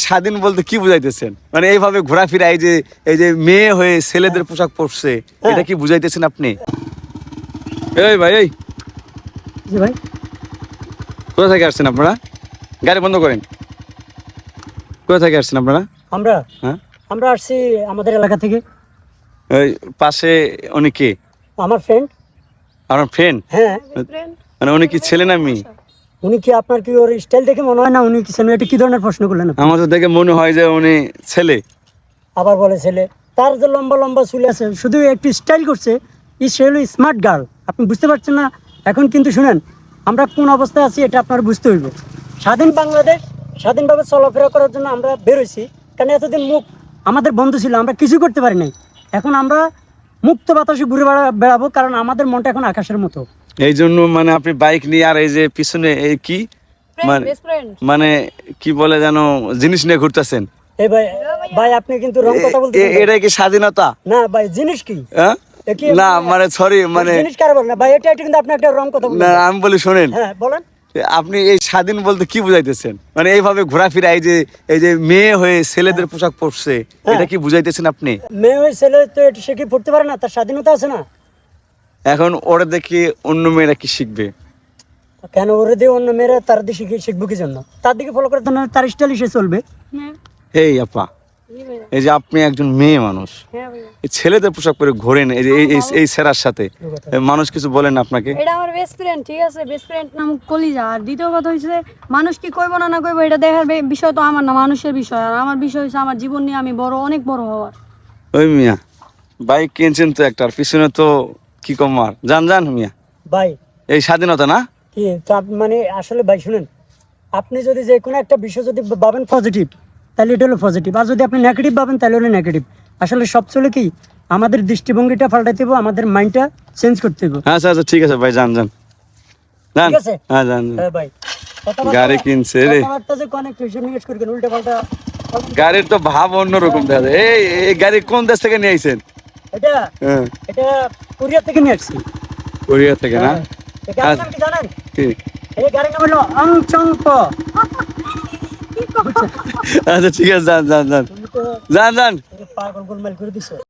স্বাধীন বলতে কি বুঝাইতেছেন? মানে এইভাবে ঘোরাফেরা, এই যে মেয়ে হয়ে ছেলেদের পোশাক পরছে, এটা কি বুঝাইতেছেন আপনি? এই ভাই, এই জি ভাই, কোথা থেকে আসছেন আপনারা? গাড়ি বন্ধ করেন। কোথা থেকে আসছেন আপনারা? আমরা হ্যাঁ, আমরা আসছি আমাদের এলাকা থেকে। ওই পাশে উনি কে? আমার ফ্রেন্ড। আপনার ফ্রেন্ড? হ্যাঁ, মানে উনি কি ছেলে না মেয়ে? উনি কি আপনার কি ওর স্টাইল দেখে মনে হয় না উনি কি ছেলে? এটা কি ধরনের প্রশ্ন করলেন আপনি? আমার তো দেখে মনে হয় যে উনি ছেলে। আবার বলে ছেলে? তার যে লম্বা লম্বা চুল আছে, শুধু একটু স্টাইল করছে, সে হলো স্মার্ট গার্ল। আপনি বুঝতে পারছেন না? এখন কিন্তু শুনেন, আমরা কোন অবস্থায় আছি এটা আপনার বুঝতে হইব। স্বাধীন বাংলাদেশ, স্বাধীনভাবে চলাফেরা করার জন্য আমরা বেরোইছি, কারণ এতদিন মুখ আমাদের বন্ধ ছিল, আমরা কিছু করতে পারি নাই। এখন আমরা মুক্ত বাতাসে ঘুরে বেড়াবো, কারণ আমাদের মনটা এখন আকাশের মতো। এই জন্য মানে আপনি বাইক নিয়ে আর এই যে পিছনে এই কি মানে কি বলে যেন জিনিস নিয়ে ঘুরতেছেন? এই ভাই, ভাই আপনি কিন্তু রং কথা বলতেছেন। এটা কি স্বাধীনতা? না ভাই, জিনিস কি? হ্যাঁ? না মানে সরি, মানে জিনিস কারা বলেন না ভাই, এটা কিন্তু আপনি একটা রং কথা না বলছেন। আমি বলি শোনেন, হ্যাঁ বলেন। আপনি এই স্বাধীন বলতে কি বুঝাইতেছেন? মানে এইভাবে ঘোরাফেরা, এই যে মেয়ে হয়ে ছেলেদের পোশাক পরছে, এটা কি বুঝাইতেছেন আপনি? মেয়ে হয়ে ছেলে তো এটা সে কি পড়তে পারে না? তার স্বাধীনতা আছে না? এখন ওরা দেখি অন্য মেয়েরা কি শিখবে? কেন ওরে দিয়ে অন্য মেয়েরা তার দিকে শিখবো কি জন্য? তার দিকে ফলো করে তার স্টাইল সে চলবে। এই আপা, এই যে আপনি একজন মেয়ে মানুষ, এই ছেলেদের পোশাক পরে ঘোরেন এই যে এই সেরার সাথে, মানুষ কিছু বলেন না আপনাকে? এটা আমার বেস্ট ফ্রেন্ড, ঠিক আছে? বেস্ট ফ্রেন্ড নাম কলিজা। আর দ্বিতীয় কথা হচ্ছে মানুষ কি কইব না না কইব এটা দেখার বিষয় তো আমার না, মানুষের বিষয়। আর আমার বিষয় হচ্ছে আমার জীবন নিয়ে আমি অনেক বড় হওয়ার। ওই মিয়া, বাইক কিনছেন তো একটা, আর পিছনে তো কি কমার, জান মিয়া। ভাই এই স্বাধীনতা না? কি মানে আসলে ভাই শুনেন, আপনি যদি যে কোনো একটা বিষয় যদি ভাবেন পজিটিভ, তাহলে এটা হলো পজিটিভ। আর যদি আপনি নেগেটিভ ভাবেন তাহলে হলো নেগেটিভ। আসলে সব চলে কি আমাদের দৃষ্টিভঙ্গিটা পাল্টাইতে হবে, আমাদের মাইন্ডটা চেঞ্জ করতে হবে। আচ্ছা আচ্ছা ঠিক আছে ভাই, যান ঠিক আছে? হ্যাঁ যান। হ্যাঁ ভাই, গাড়ি কিনছে রে, কথাবার্তা যে কানেকশন নিয়ে করে উল্টা পাল্টা। গাড়ির তো ভাব অন্যরকম দেখা যায়। এই গাড়ি কোন দেশ থেকে নিয়ে আইছেন? এটা হ্যাঁ, এটা কোরিয়া থেকে নিয়ে আসছি। কোরিয়া থেকে না? এই গাড়ির নাম কি জানেন? কি? এই গাড়ির নাম হলো অংচংপ। আচ্ছা ঠিক আছে, যান তুমি তো যান। পাগল গোলমাল করে দিছো।